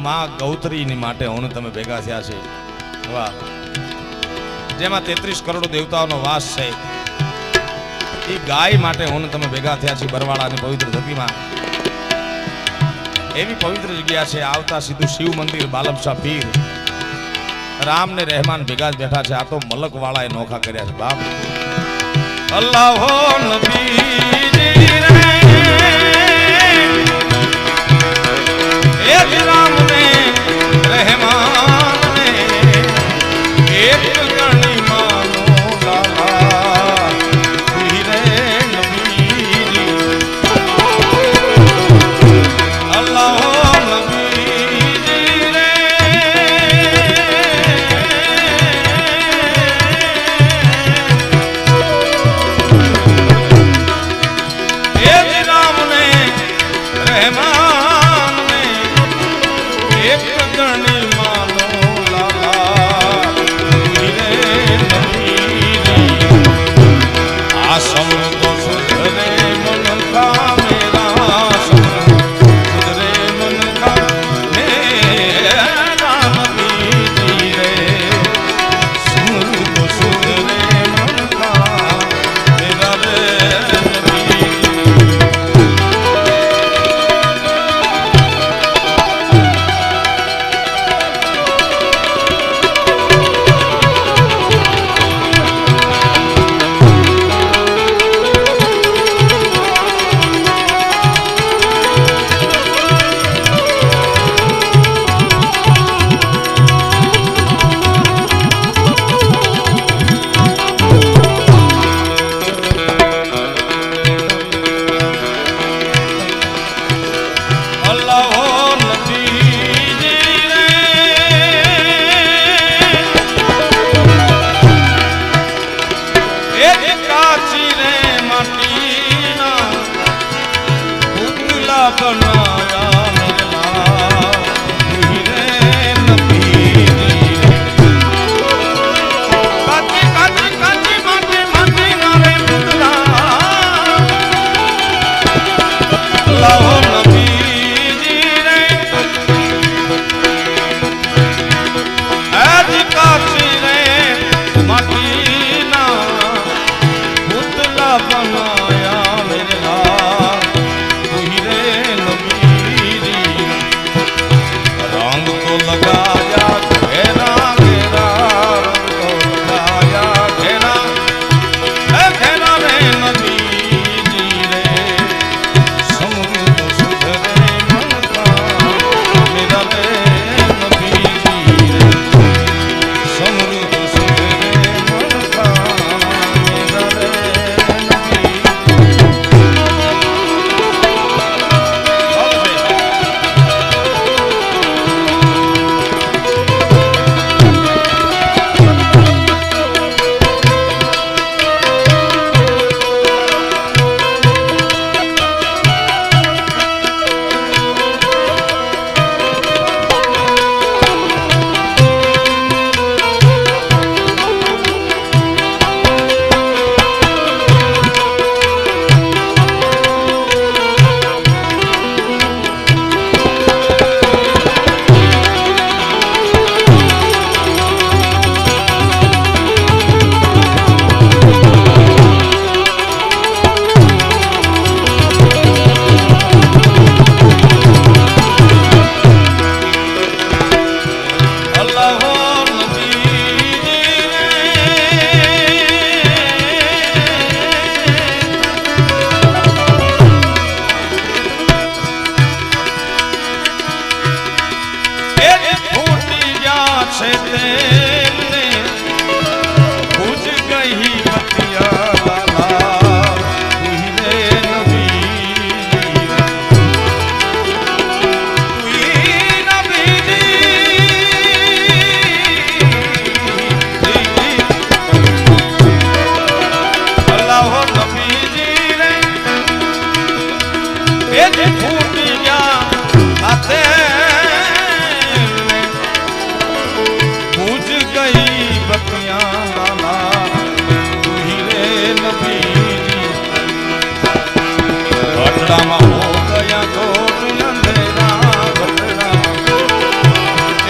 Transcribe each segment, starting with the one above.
માં ગૌત્રીની માટે હું તમે ભેગા થયા છે. વાહ, જેમાં 33 કરોડ દેવતાઓનો વાસ છે. એ ગાય માટે હું તમે ભેગા થયા છે બરવાળાની પવિત્ર ધરતીમાં. એવી પવિત્ર જગ્યા છે. આવતા સીધું શિવ મંદિર, બાલમશાહ પીર, રામ ને રહેમાન ભેગા જ બેઠા છે. આ તો મલક વાળાએ નોખા કર્યા છે બાપ. અલ્લાહો નબી રે રામ ને રહેમાન ને એક ગણી માનો લાલા રે નબી અલ્લાહો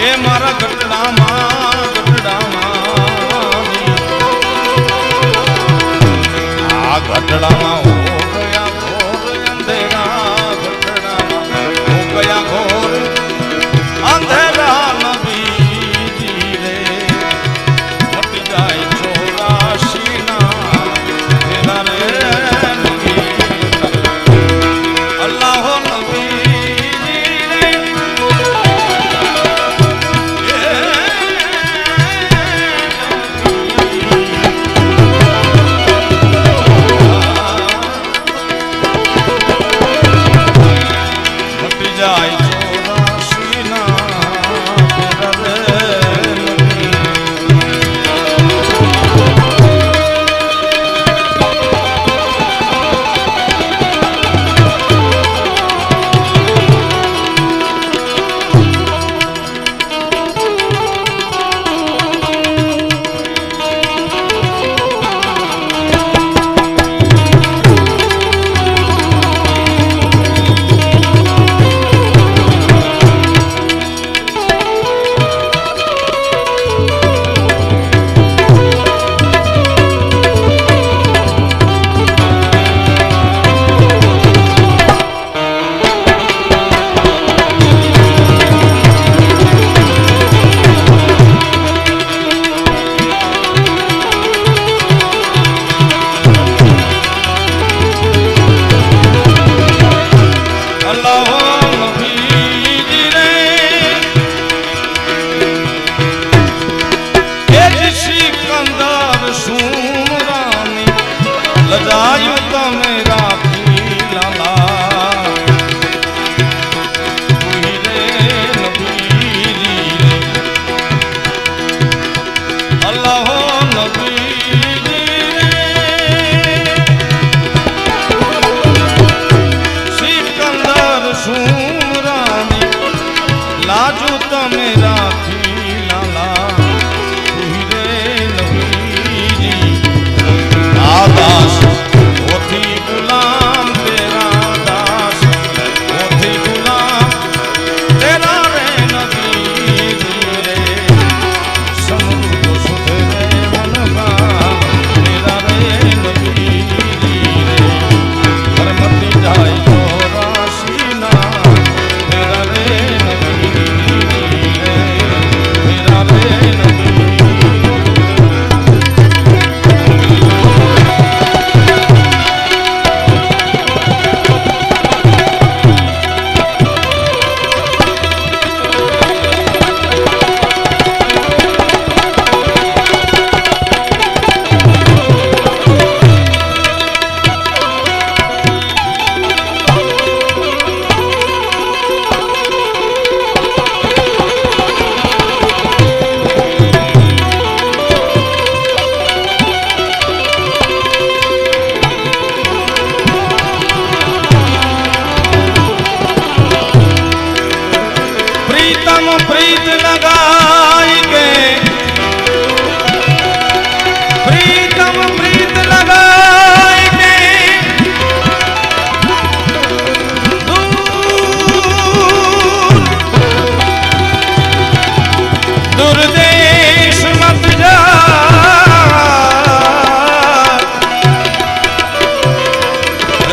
એ મારા ગઢડામાં આ ગઢડામાં હો ગયા ઘોર અંધેરા ગઢડામાં હો ગયા ઘોર અંધેરા નબીજી રે મટી જાય 84 ના તેરા રે નબી અલ્લાહ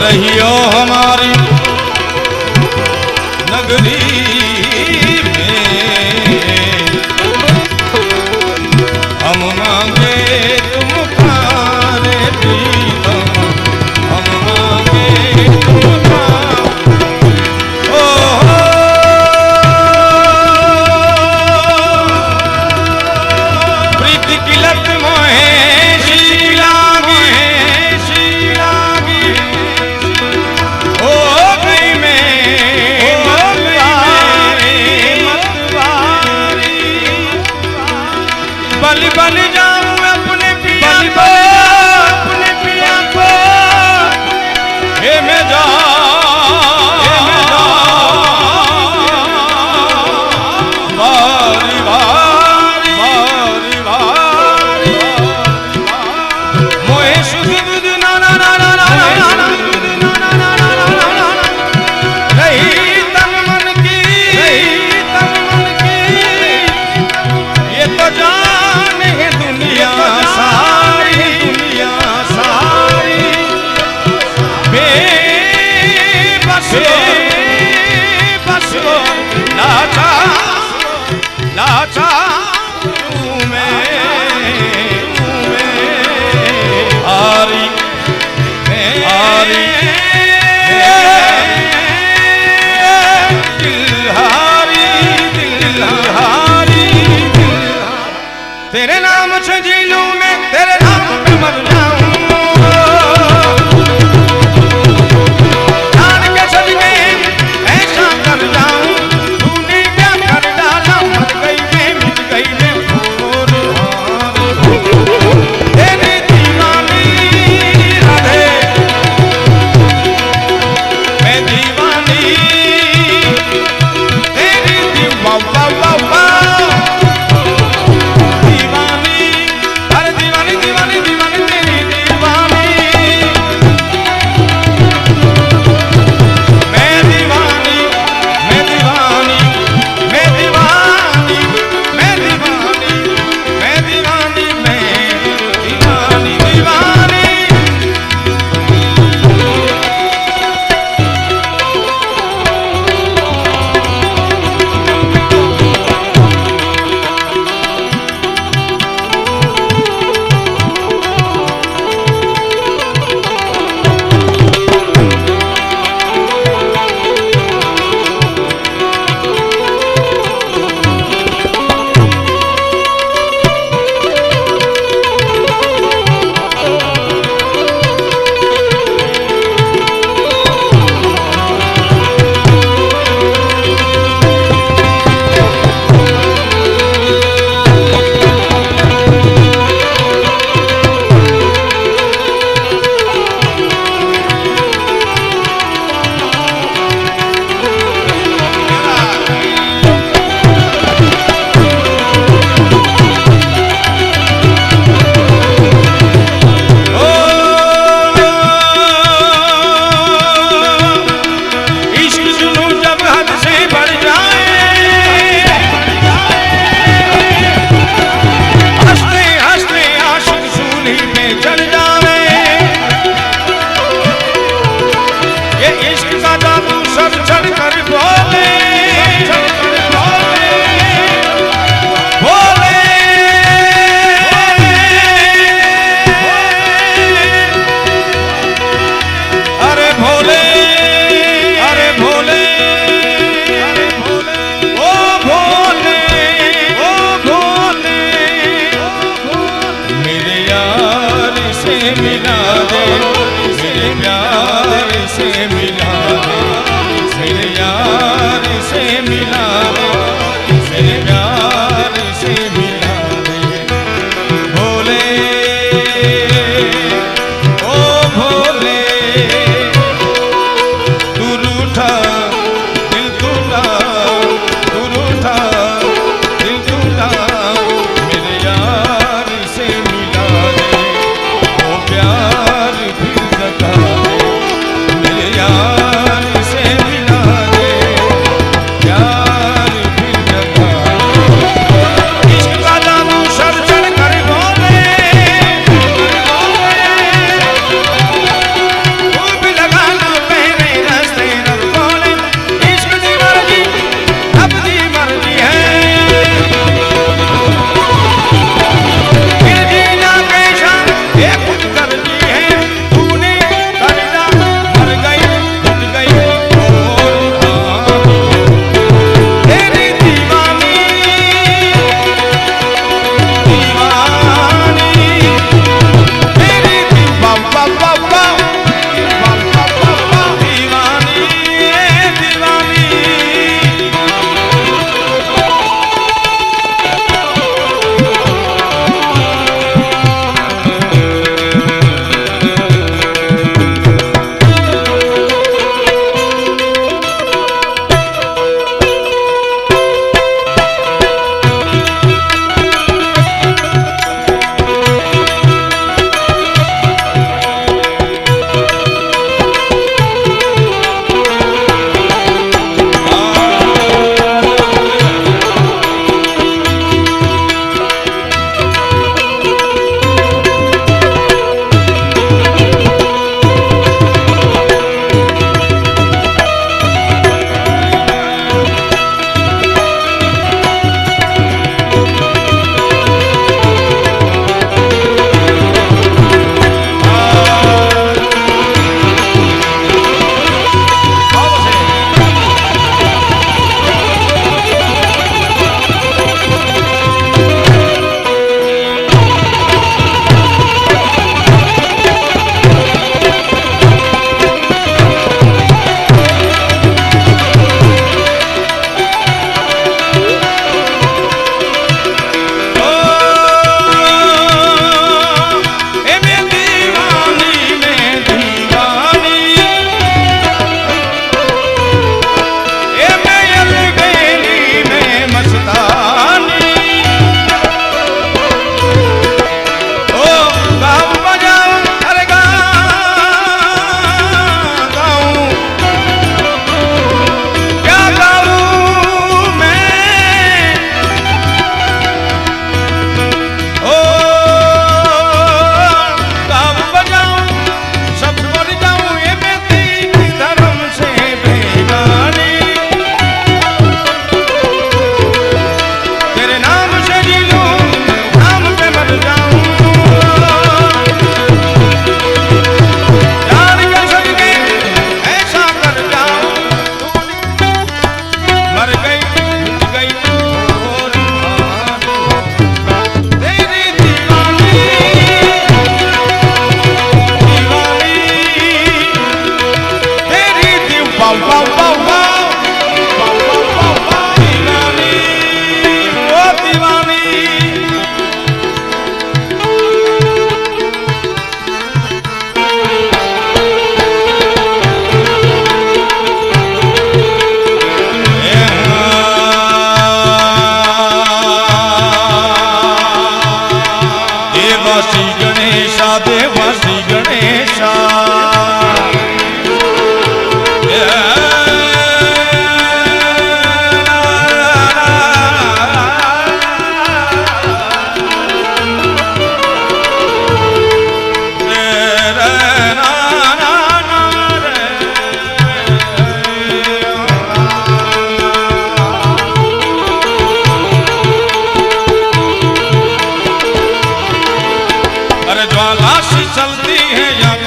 रहियो हमारी नगरी में तेरे नाम से जी लूं मैं, तेरे नाम पे मर जाऊं, जान के सज गए ऐसा कर जाऊं, तूने क्या कर डाला, मर गई मैं, मिट गई मैं, और तेरी दीवानी राधे, मैं दीवानी तेरी दीवानी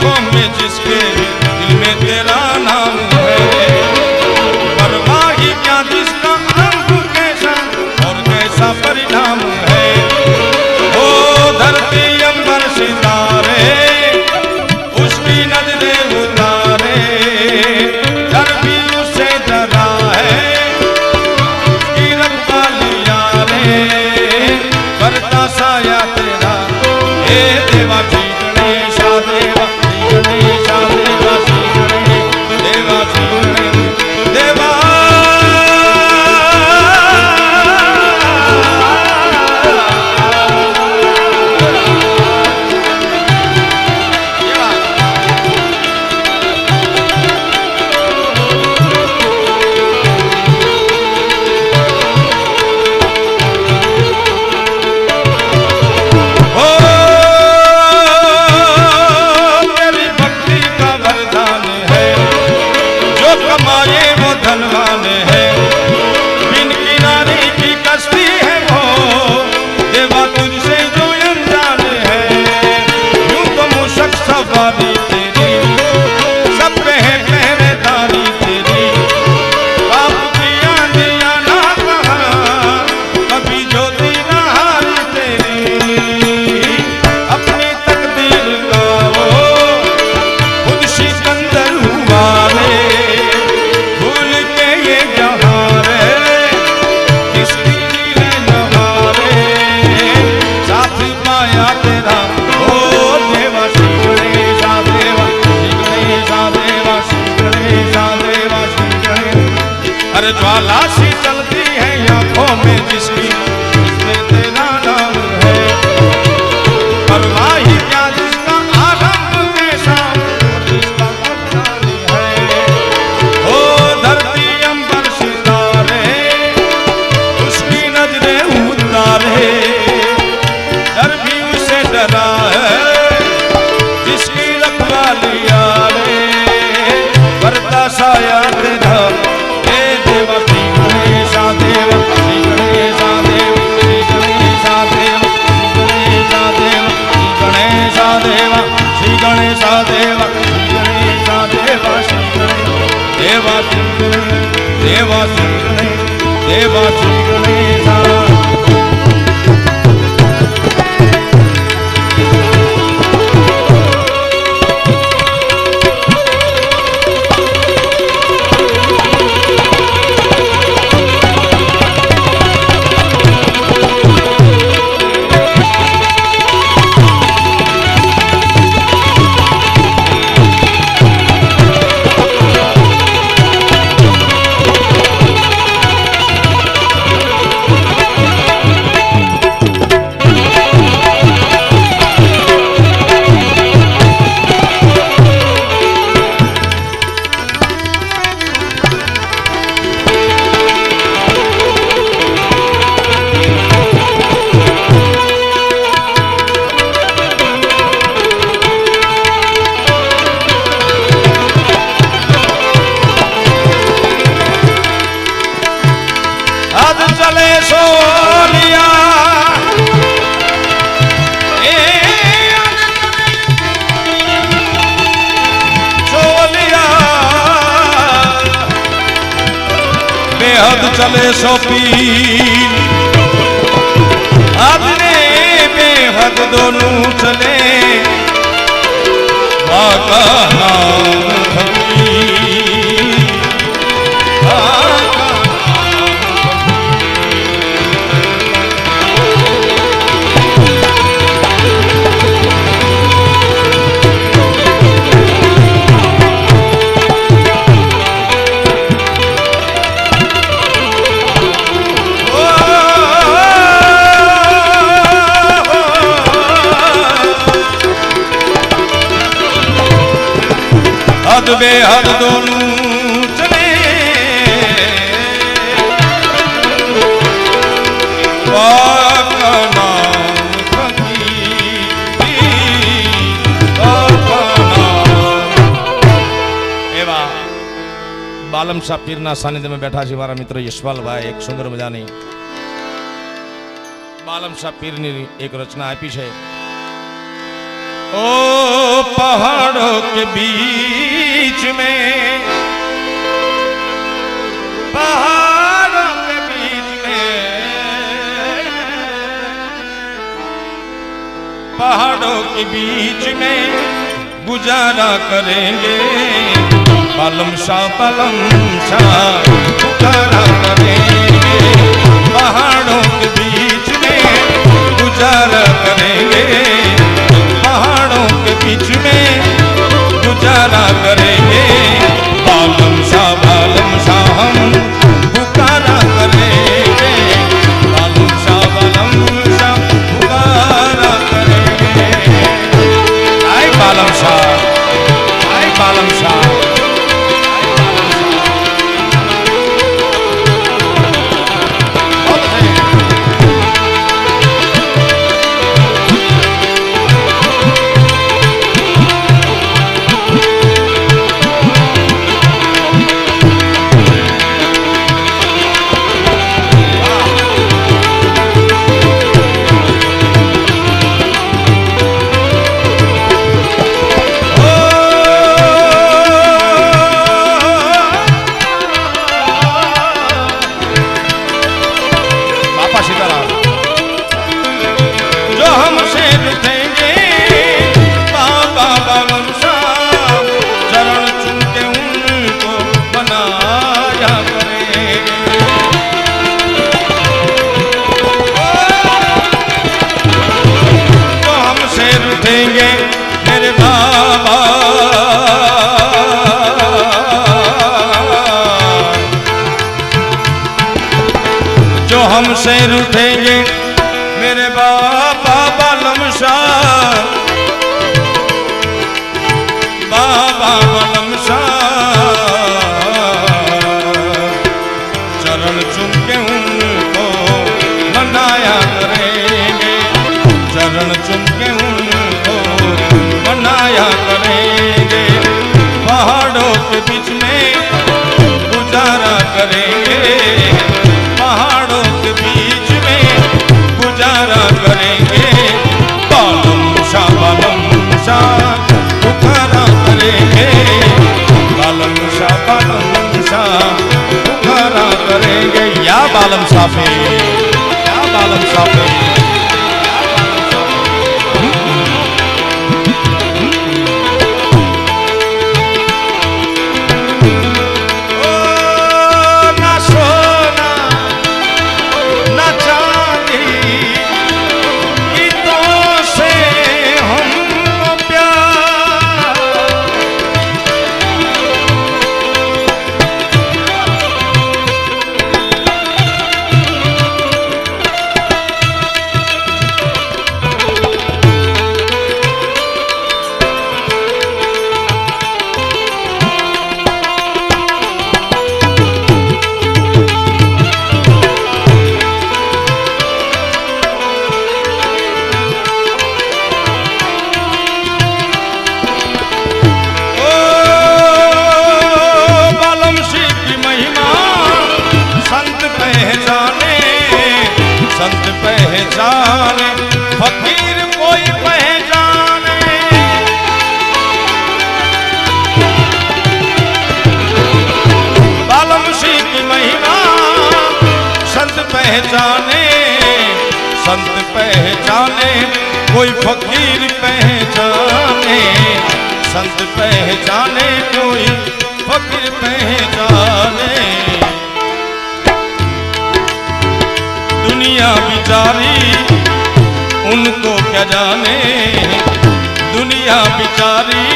आंखों में जिसके दिल में तेरा नाम है, परवाह ही क्या जिसका अंत कैसा और कैसा परिणाम है। ओ धरती अंबर सितारे उसकी नजरें उतारे, डर भी उससे डरा है उसकी रखवालिया रे, करता साया तेरा हे देवा श्री गणेशा देवा श्री गणेशा देवा श्री गणेश देवा श्री गणेश देवा। धनवान है बिन किनारे की कश्ती है वो, देवा तुझसे जो अनजान है। यूं तो मुशक सवारी तेरी सब पे है पहरेदारी तेरी, बाप दिया दिया ना कहा कभी ज्योति ना हारी तेरी, अपनी तकदीर का वो खुद सिकंदर हुआ रे, ज्वाला सी चलती है आंखों में जिसकी उसमें तेरा नाम है, परवाह ही क्या जिसका आरंभ कैसा और जिसका अवसान है। ओ धरती अंबर सितारे उसकी नजरें उतारे, डर भी उसे डरा है जिसकी रखवालिया रे, करता साया तेरा देवा श्री गणेशा देवा श्री गणेशा देवा श्री गणेशा देवा श्री गणेशा देवा श्री गणेशा देवा श्री गणेशा देवा श्री गणेशा देवा श्री गणेश देवा श्री गणेश देवा श्री गणेशा। चले सोलिया सोलिया बेहद चले सो पीर, आदने बेहद दोनों चले बाका नाम हद बेहद दोनों चले बाका नाम एवा बालम शाह पीરના સાનિધ્ય में बैठा છે મારા મિત્ર યશપાલભાઈ। એક સુંદર મજાની બાલમ શાહ પીરની એક રચના આપી છે। ओ पहाड़ों के बीच में, पहाड़ों के बीच में, पहाड़ों के बीच में गुजारा करेंगे। बालम शाह गुजारा करेंगे। पहाड़ों के बीच में गुजारा करेंगे। पहाड़ों के बीच में गुजारा करेंगे। बालम शाह हम पुकारा करेंगे। बालम शाह पुकारा करेंगे। आए बालम शाह, आए बालम शाह। हमसे रूठेंगे मेरे बाबा बालम शाह, बाबा बालम शाह। चरण चुम के उनको मनाया करेंगे। चरण चुम के उनको मनाया करेंगे। पहाड़ों के बीच में गुजारा करेंगे। पहाड़ों के बीच में गुजारा करेंगे। बालम शाह पुकारा करेंगे। बालम शाह पुकारा करेंगे। या बालम साफे, या बालम साफे। संत पहचाने फकीर कोई पहचाने। बालम सी की महिमा संत पहचाने। संत पहचाने कोई फकीर पहचाने। संत पहचाने कोई फकीर पहचाने। दुनिया बिचारी उनको क्या जाने। दुनिया बिचारी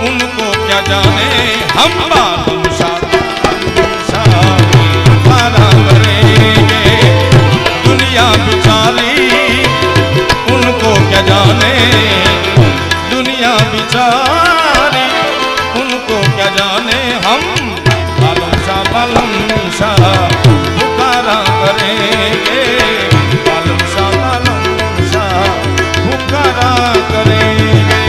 उनको क्या जाने। हम बालम शाह पुकारा करेंगे। दुनिया बिचारी उनको क्या जाने। दुनिया बिचारी उनको क्या जाने। हम बालम शाह पुकारा करेंगे। बालम शाह पुकारा करेंगे।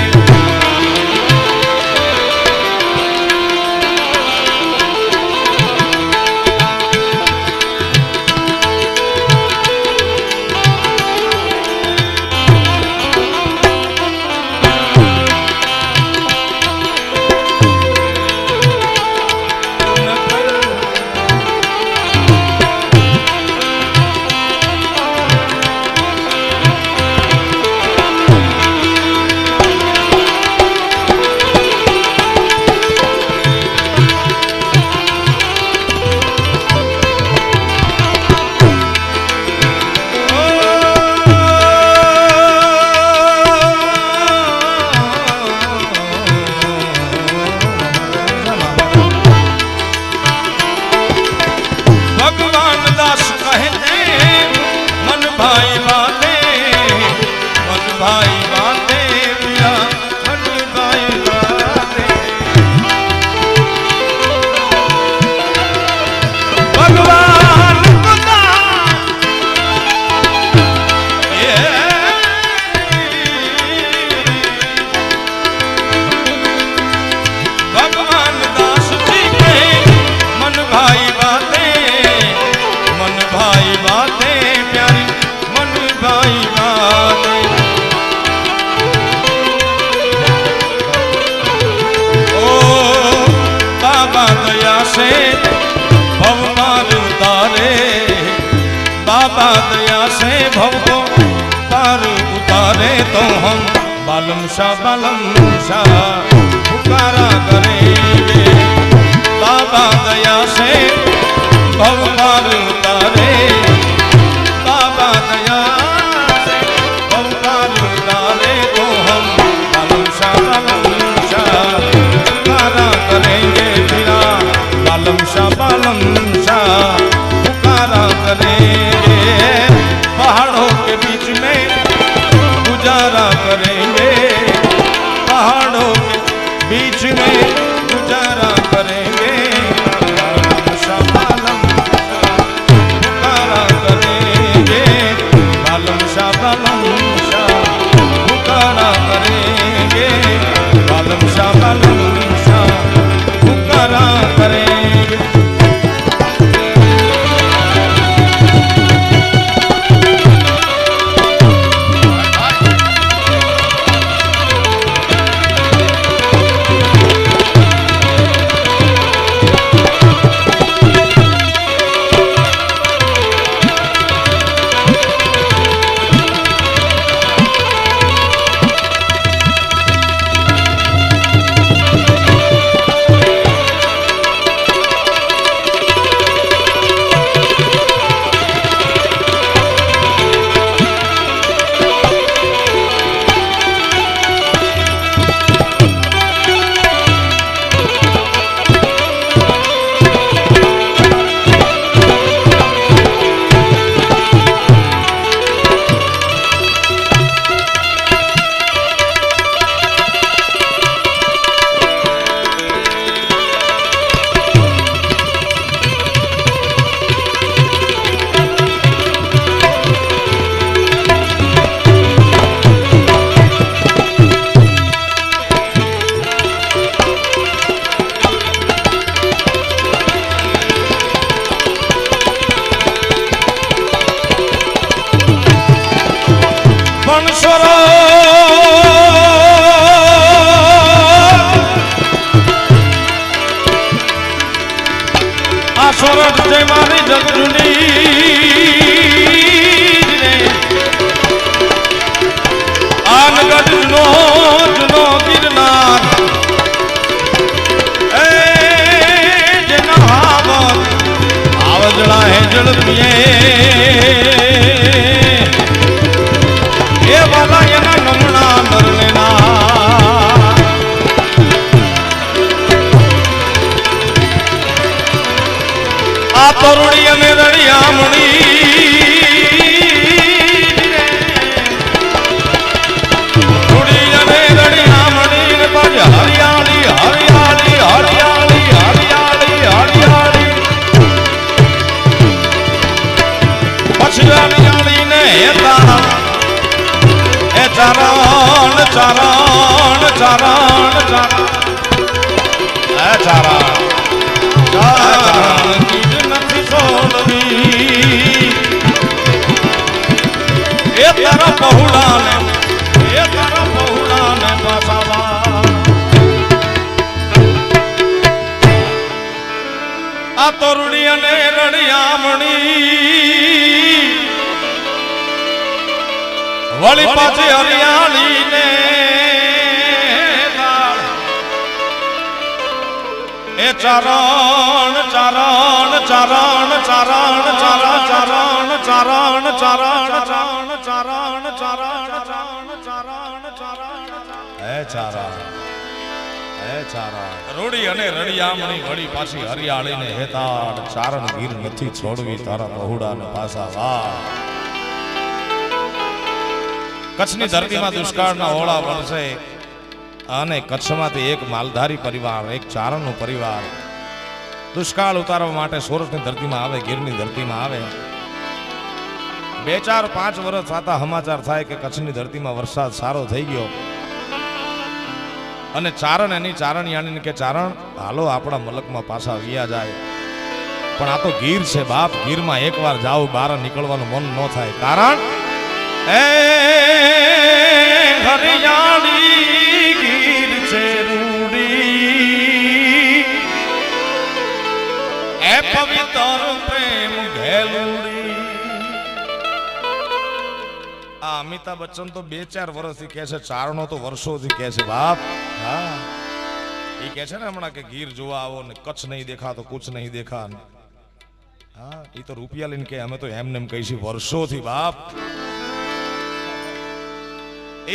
बाबा दया से भव को पार उतारे तो हम बालम शाह पुकारा करेंगे। बाबा दया से भव पार उतारे, बाबा दया से भव पार उतारे तो हम बालम शाह पुकारा करेंगे। तेरा बालम शाह पुकारा करेंगे। पहाड़ों के बीच में गुजारा करेंगे, पहाड़ों के बीच में गुजारा करेंगे। बालम शाह पुकारा करेंगे, बालम शाह पुकारा करेंगे, बालम शाह पुकारा करेंगे। સોરઠ જય મારી જગજુની આનગઢ જૂનો ગિરનાર એ જેના આવજણા હેજળ પીએ એ વાલા એના નમણા નરલેના આ તરુણી અને રળિયામણી થોડી અને રળિયામણી ને બાજ હરિયાળી હરિયાળી હરિયાળી હરિયાળી હરિયાળી પછી હરિયાળી ને હેતા એ ચારણ ચારણ ચારણ ચારણ એ ચારણ એ તારા બહુડાને પાસાવા આ તરુણી અને રળિયામણી વળી પાછી હરિયાળી ને એ ચારણ ચારણ ચારણ ચારણ ચારણ ચારણ ચારણ ચારણ ચારણ ચારણ ચારણ ચારણ ચારણ હે ચારણ હે ચારણ રૂડી અને રળિયામણી વળી પાછી હરિયાળી ને હેતાળ ચારણ ગીર નથી છોડવી તારા બહુડા ને પાસા વાહ. કચ્છની ધરતીમાં દુષ્કાળના ઓળા વરસે અને કચ્છમાંથી એક માલધારી પરિવાર, એક ચારણનો પરિવાર દુષ્કાળ ઉતારવા માટે સોરઠની ધરતીમાં આવે, ગીરની ધરતીમાં આવે. 2-4-5 વર્ષ થતા સમાચાર થાય કે કચ્છની ધરતીમાં વરસાદ સારો થઈ ગયો અને ચારણ એની ચારણિયાણીને કે ચારણ હાલો આપણા મલકમાં પાછા વિયા જાય. પણ આ તો ગીર છે બાપ, ગીરમાં એકવાર જાવ બહાર નીકળવાનું મન ન થાય. કારણ એ હરિયાળી ગીર છે રૂડી એ પવિત્ર પ્રેમ ઘેલુડી આ અમિતાભ બચ્ચન તો 2-4 વર્ષથી કહે છે, ચારણો તો વર્ષોથી કહે છે બાપ. હા એ કહે છે ને હમણાં કે ગીર જોવા આવો ને કચ્છ નહીં દેખા તો કુછ નહીં દેખા. હા એ તો રૂપિયા લઈને કે અમે તો એમને એમ કહીશું વર્ષોથી બાપ.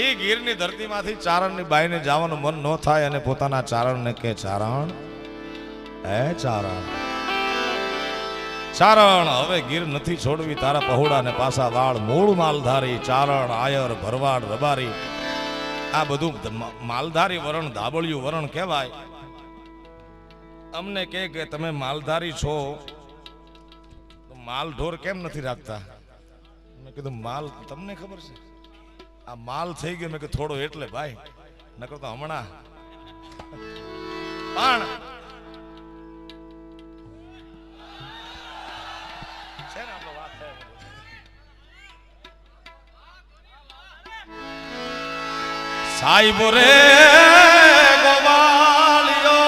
એ ગીરની ધરતીમાંથી ચારણની બાઈને જવાનું મન ન થાય અને પોતાના ચારણને કે ચારણ હે ચારણ ચારણ હવે ગીર નથી છોડવી તારા પહોળા ને પાસા વાળ. મૂળ માલધારી ચારણ આયર ભરવાડ રબારી આ બધું માલધારી વરણ ધાબળિયું વરણ કહેવાય. અમને કે તમે માલધારી છો તો માલ ઢોર કેમ નથી રાખતા? મેં કીધું માલ તમને ખબર છે આ માલ થઈ ગયો. મેં કીધું થોડો એટલે ભાઈ નકર તો હમણાં પણ સાહેબો રે ગોવાલિયો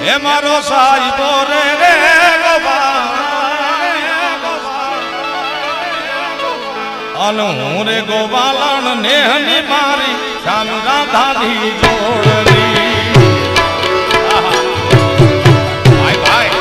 હે મારો સાહેબો રે અનુ રે ગોવાલણ નેહની મારી શ્યામ રાધાની જોડણી. ભાઈ ભાઈ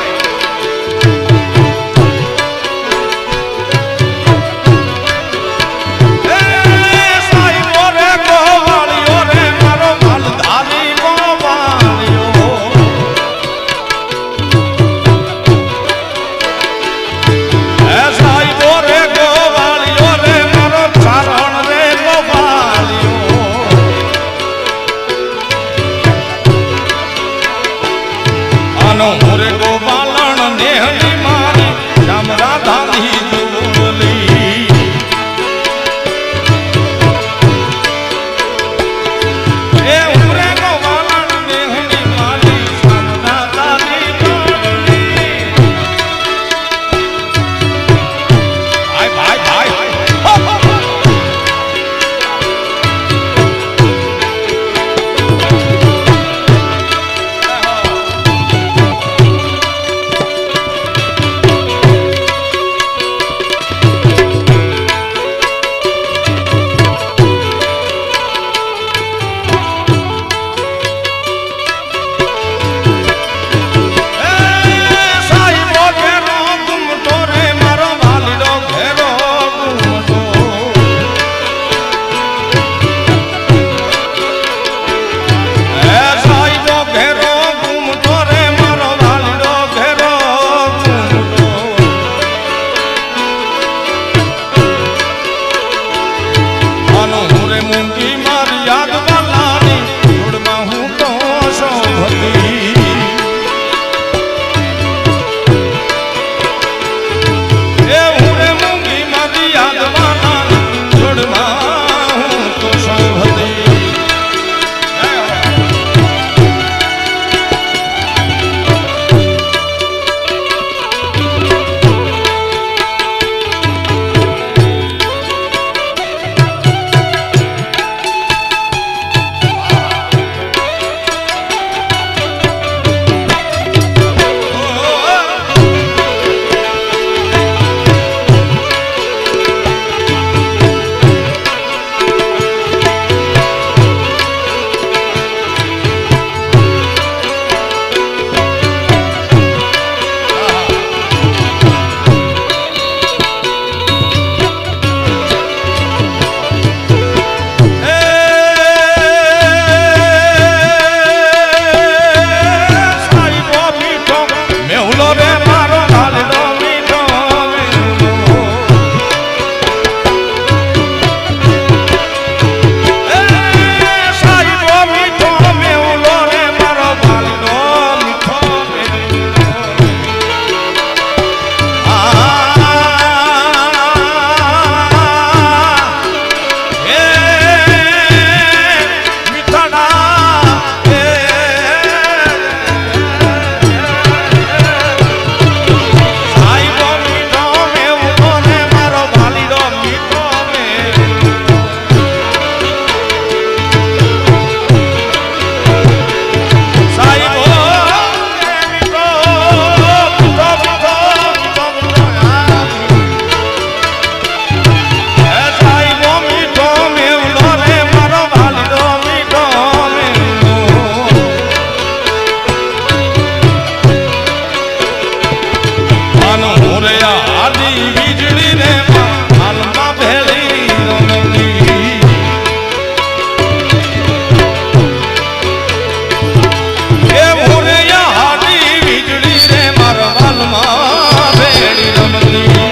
મોરયા આડી વીજળી રે હાલમાં ભેળી રમતી એ મોરયા આડી વીજળી રે મારા હાલમાં ભેળી રમતી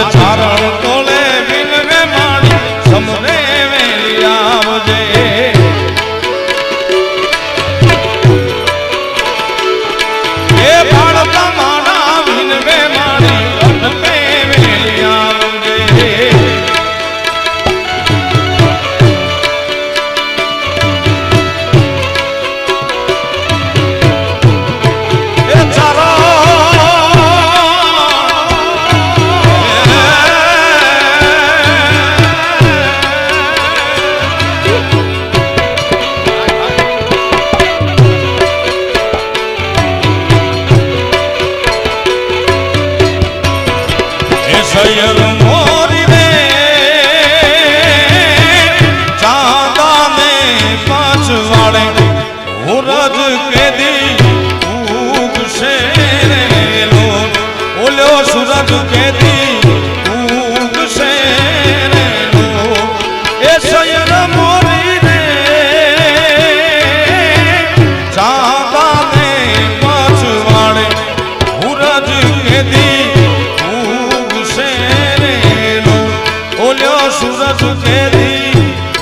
ચારણ તોલે વિનવે માણી સમરે વેલી આવજે એ બાળક માણા વિનવે માણી સમરે વેલી આવજે એ ચારો સૈયદ મોરી રે ચાંદા ને પાંચ વાળે હુરજ કેદી ઉગશે રે લો ઓલ્યો સૂરજ કેદી ઉગશે રે લો એ સૈયદ મોરી રે ચાંદા ને પાંચ વાળે હુરજ કેદી સૂરજ કેદી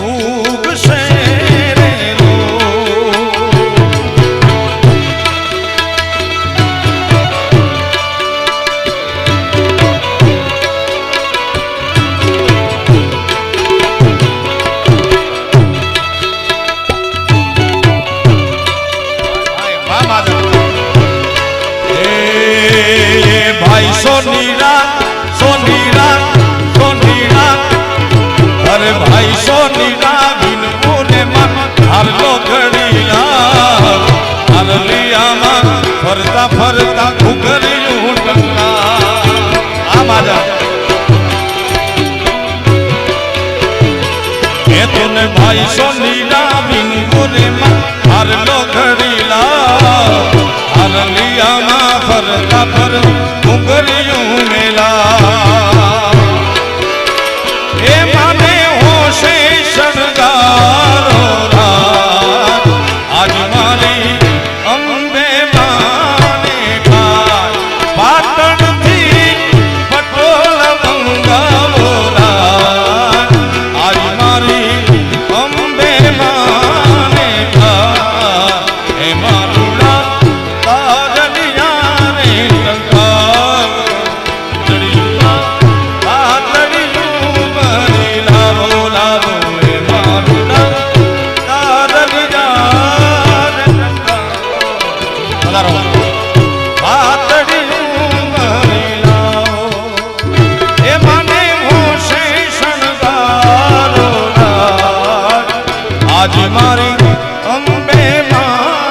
ઉગશે રે લો ભાઈ સોનીરા સોનીરા અરે ભાઈ સોનીરા બિન મોને મન હારલો ઘડીલા હારલિયામાં ફરતા ફરતા ઘુઘરિયું ટંગા આ માજા એ તને ભાઈ સોનીરા બિન મોને મન હારલો ઘડીલા હારલી પધારો વાતડિયું મારી લાવો એ મને હોશે શણગારો રાજ આજ મારી અંબે માને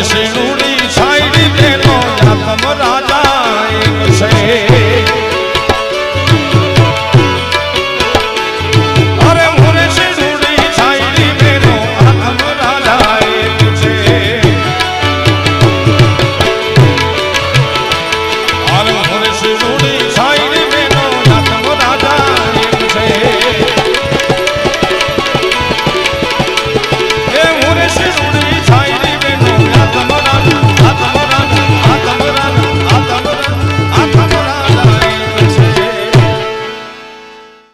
શિરુડી છાડી દેનો જાતમ રાજા